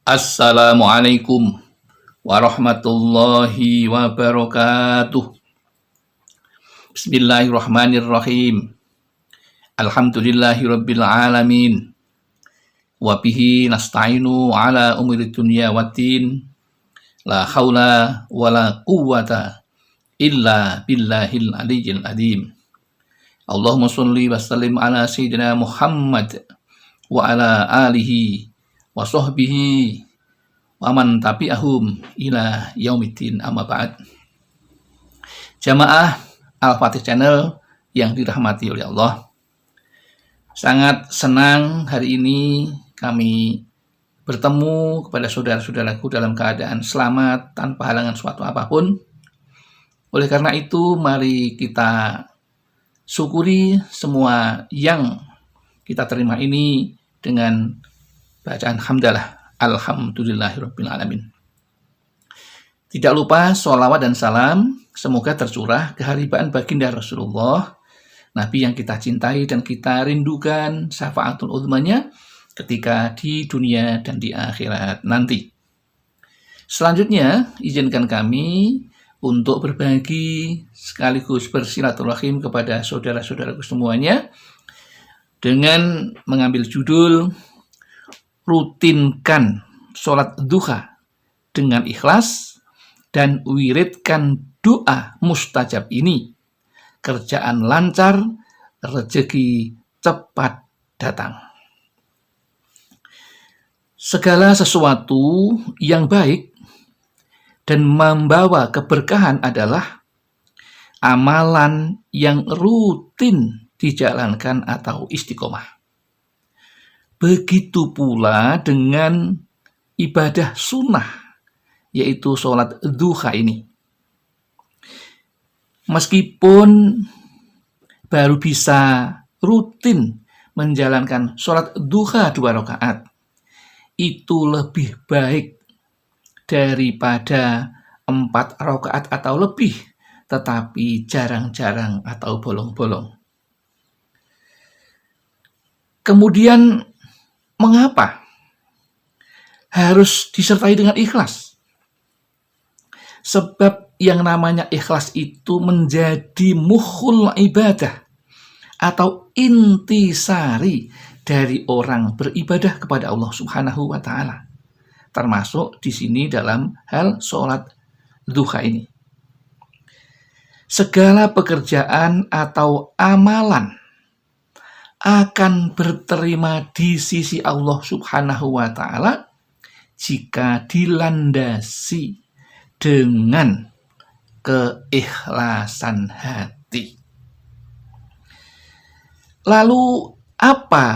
Assalamualaikum warahmatullahi wabarakatuh. Bismillahirrahmanirrahim. Alhamdulillahirabbil alamin. Wa bihi nasta'inu ala umuri dunya waddin. La haula wala quwwata illa billahil aliyyil azim. Allahumma sholli wa sallim ala sayyidina Muhammad wa ala alihi wa sahbihi wa man tabi'ahum ila yaumiddin, amma ba'd. Jamaah Al-Fatih Channel yang dirahmati oleh Allah, sangat senang hari ini kami bertemu kepada saudara-saudaraku dalam keadaan selamat tanpa halangan suatu apapun. Oleh karena itu, mari kita syukuri semua yang kita terima ini dengan bacaan hamdalah, alhamdulillahirabbil alamin. Tidak lupa sholawat dan salam semoga tercurah keharibaan baginda Rasulullah, Nabi yang kita cintai dan kita rindukan syafaatul uzmanya ketika di dunia dan di akhirat nanti. Selanjutnya, izinkan kami untuk berbagi sekaligus bersilaturahim kepada saudara-saudaraku semuanya dengan mengambil judul rutinkan sholat duha dengan ikhlas dan wiridkan doa mustajab ini. Kerjaan lancar, rezeki cepat datang. Segala sesuatu yang baik dan membawa keberkahan adalah amalan yang rutin dijalankan atau istiqomah. Begitu pula dengan ibadah sunnah, yaitu sholat duha ini. Meskipun baru bisa rutin menjalankan sholat duha 2 rakaat, itu lebih baik daripada 4 rakaat atau lebih, tetapi jarang-jarang atau bolong-bolong. Kemudian, mengapa harus disertai dengan ikhlas? Sebab yang namanya ikhlas itu menjadi mukhul ibadah atau intisari dari orang beribadah kepada Allah Subhanahu wa taala. Termasuk di sini dalam hal sholat duha ini. Segala pekerjaan atau amalan akan berterima di sisi Allah Subhanahu wa taala jika dilandasi dengan keikhlasan hati. Lalu apa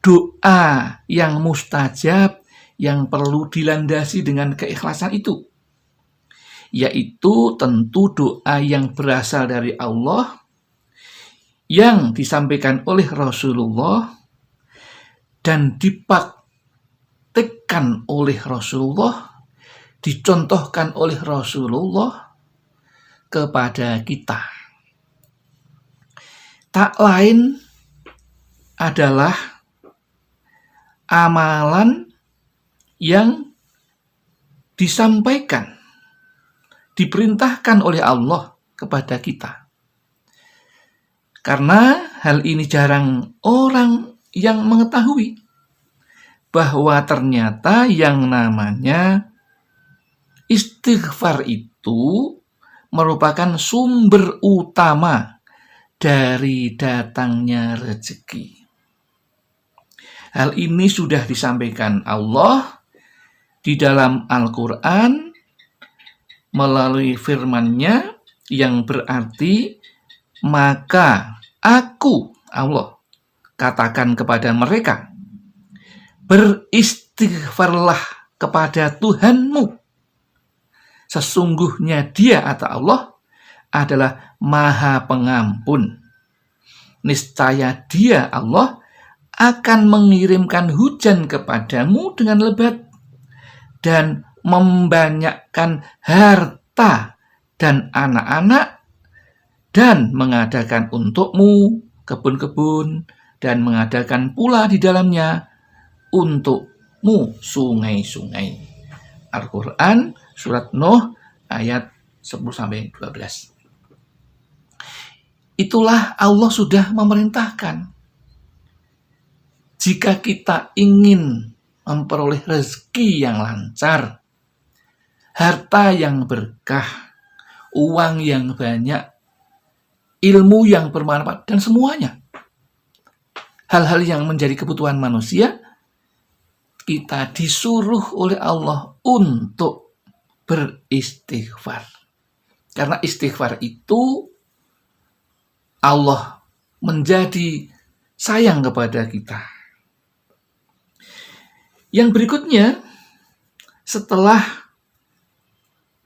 doa yang mustajab yang perlu dilandasi dengan keikhlasan itu? Yaitu tentu doa yang berasal dari Allah, yang disampaikan oleh Rasulullah dan dipraktikkan oleh Rasulullah, dicontohkan oleh Rasulullah kepada kita. Tak lain adalah amalan yang disampaikan, diperintahkan oleh Allah kepada kita. Karena hal ini jarang orang yang mengetahui bahwa ternyata yang namanya istighfar itu merupakan sumber utama dari datangnya rezeki. Hal ini sudah disampaikan Allah di dalam Al-Quran melalui firman-Nya yang berarti, maka aku, Allah, katakan kepada mereka, beristighfarlah kepada Tuhanmu. Sesungguhnya Dia, atau Allah, adalah Maha Pengampun. Niscaya Dia, Allah, akan mengirimkan hujan kepadamu dengan lebat dan membanyakkan harta dan anak-anak, dan mengadakan untukmu kebun-kebun, dan mengadakan pula di dalamnya untuk untukmu sungai-sungai. Al-Quran surat Nuh ayat 10-12. Itulah Allah sudah memerintahkan. Jika kita ingin memperoleh rezeki yang lancar, harta yang berkah, uang yang banyak, ilmu yang bermanfaat, dan semuanya hal-hal yang menjadi kebutuhan manusia, kita disuruh oleh Allah untuk beristighfar. Karena istighfar itu Allah menjadi sayang kepada kita. Yang berikutnya, setelah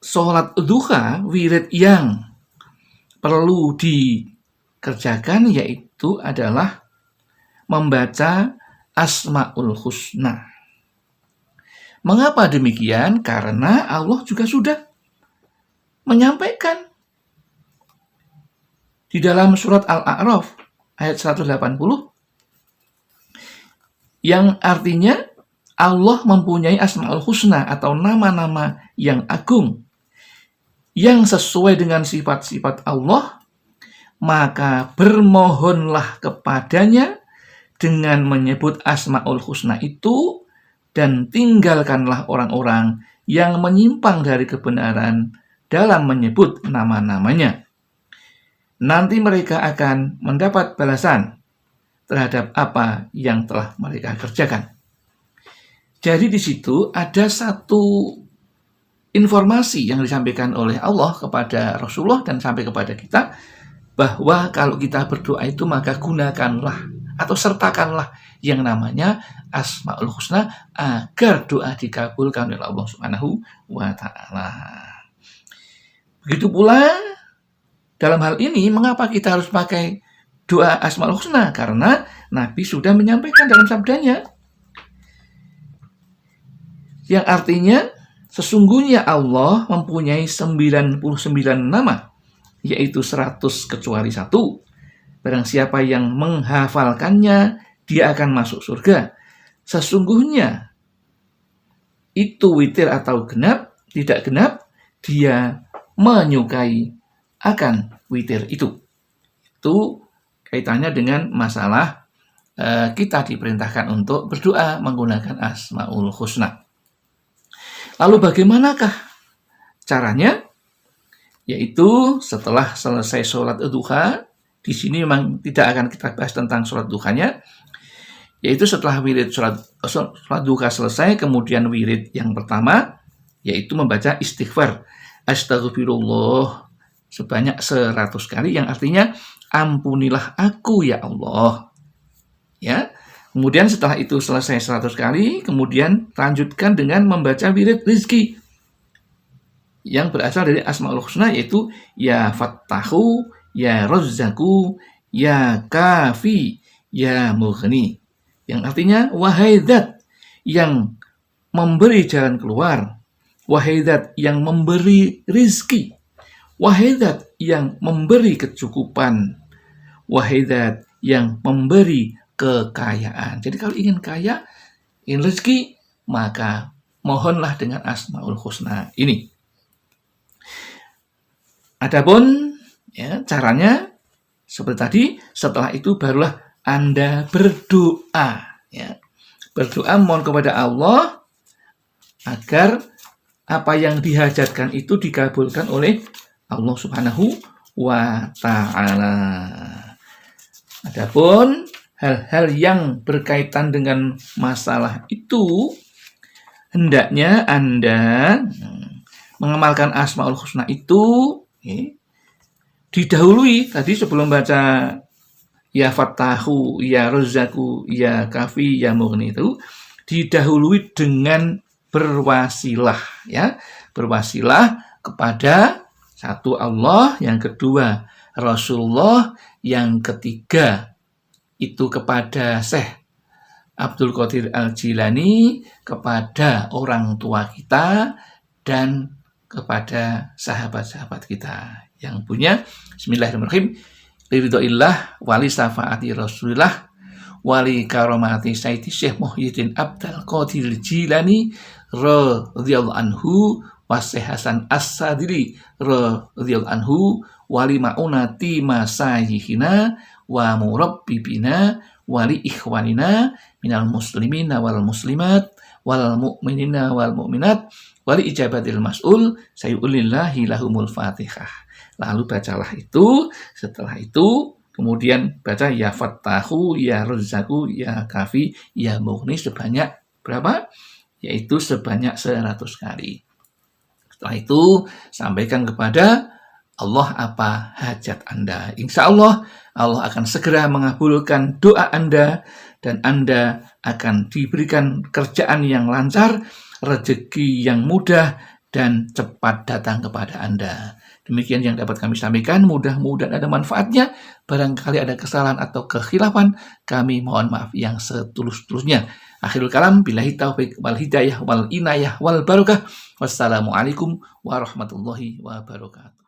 sholat duha, wirid yang perlu dikerjakan yaitu adalah membaca Asmaul Husna. Mengapa demikian? Karena Allah juga sudah menyampaikan di dalam surat Al-A'raf ayat 180 yang artinya Allah mempunyai Asmaul Husna atau nama-nama yang agung yang sesuai dengan sifat-sifat Allah, maka bermohonlah kepadanya dengan menyebut Asmaul Husna itu dan tinggalkanlah orang-orang yang menyimpang dari kebenaran dalam menyebut nama-namanya. Nanti mereka akan mendapat balasan terhadap apa yang telah mereka kerjakan. Jadi di situ ada satu informasi yang disampaikan oleh Allah kepada Rasulullah dan sampai kepada kita, bahwa kalau kita berdoa itu maka gunakanlah atau sertakanlah yang namanya Asmaul Husna agar doa dikabulkan oleh Allah Subhanahu wa Ta'ala. Begitu pula dalam hal ini, mengapa kita harus pakai doa Asmaul Husna? Karena Nabi sudah menyampaikan dalam sabdanya, yang artinya sesungguhnya Allah mempunyai 99 nama, yaitu 100 kecuali 1. Barang siapa yang menghafalkannya, dia akan masuk surga. Sesungguhnya itu witir atau genap, tidak genap, dia menyukai akan witir itu. Itu kaitannya dengan masalah kita diperintahkan untuk berdoa menggunakan Asmaul Husna. Lalu bagaimanakah caranya? Yaitu setelah selesai sholat duha, di sini memang tidak akan kita bahas tentang sholat duhanya, yaitu setelah wirid sholat duha selesai, kemudian wirid yang pertama, yaitu membaca istighfar. Astagfirullah sebanyak 100 kali, yang artinya ampunilah aku ya Allah. Ya. Kemudian setelah itu selesai 100 kali, kemudian lanjutkan dengan membaca wirid rizki yang berasal dari Asmaul Husna, yaitu Ya Fattahu, Ya Razzaku, Ya Kafi, Ya Mughni. Yang artinya, wahai Zat yang memberi jalan keluar, wahai Zat yang memberi rizki, wahai Zat yang memberi kecukupan, wahai Zat yang memberi kekayaan. Jadi kalau ingin kaya, ingin rezeki, maka mohonlah dengan Asmaul Husna ini. Adapun ya, caranya seperti tadi, setelah itu barulah Anda berdoa. Ya. Berdoa mohon kepada Allah agar apa yang dihajatkan itu dikabulkan oleh Allah Subhanahu wa Ta'ala. Adapun hal-hal yang berkaitan dengan masalah itu, hendaknya Anda mengamalkan Asmaul Husna itu didahului tadi sebelum baca Ya Fattahu, Ya Razzaku, Ya Kafi, Ya Mughni itu didahului dengan berwasilah, ya, berwasilah kepada satu Allah, yang kedua Rasulullah, yang ketiga itu kepada Syekh Abdul Qadir Al-Jilani, kepada orang tua kita, dan kepada sahabat-sahabat kita yang punya Bismillahirrahmanirrahim, liridhoillah wali syafaati Rasulillah wali karomati Sayyidi Syekh Muhyiddin Abdul Qadir Jilani radhiyallahu anhu, Syekh Hasan As-Sadili radhiyallahu anhu, wali maunati masayihina wa murabbibina wali ikhwanina minal muslimina wal muslimat wal mu'minina wal mu'minat wali ijabatil mas'ul sayulillahi lahumul fatihah. Lalu bacalah itu, setelah itu kemudian baca ya Fattahu, ya Razzaku, ya Kafi, ya Mughni sebanyak berapa? Yaitu sebanyak 100 kali. Setelah itu sampaikan kepada Allah apa hajat Anda. Insya Allah, Allah akan segera mengabulkan doa Anda dan Anda akan diberikan kerjaan yang lancar, rezeki yang mudah dan cepat datang kepada Anda. Demikian yang dapat kami sampaikan, mudah-mudahan ada manfaatnya. Barangkali ada kesalahan atau kekhilafan, kami mohon maaf yang setulus-tulusnya. Akhirul kalam, billahi taufiq wal hidayah wal inayah wal barakah. Wassalamualaikum warahmatullahi wabarakatuh.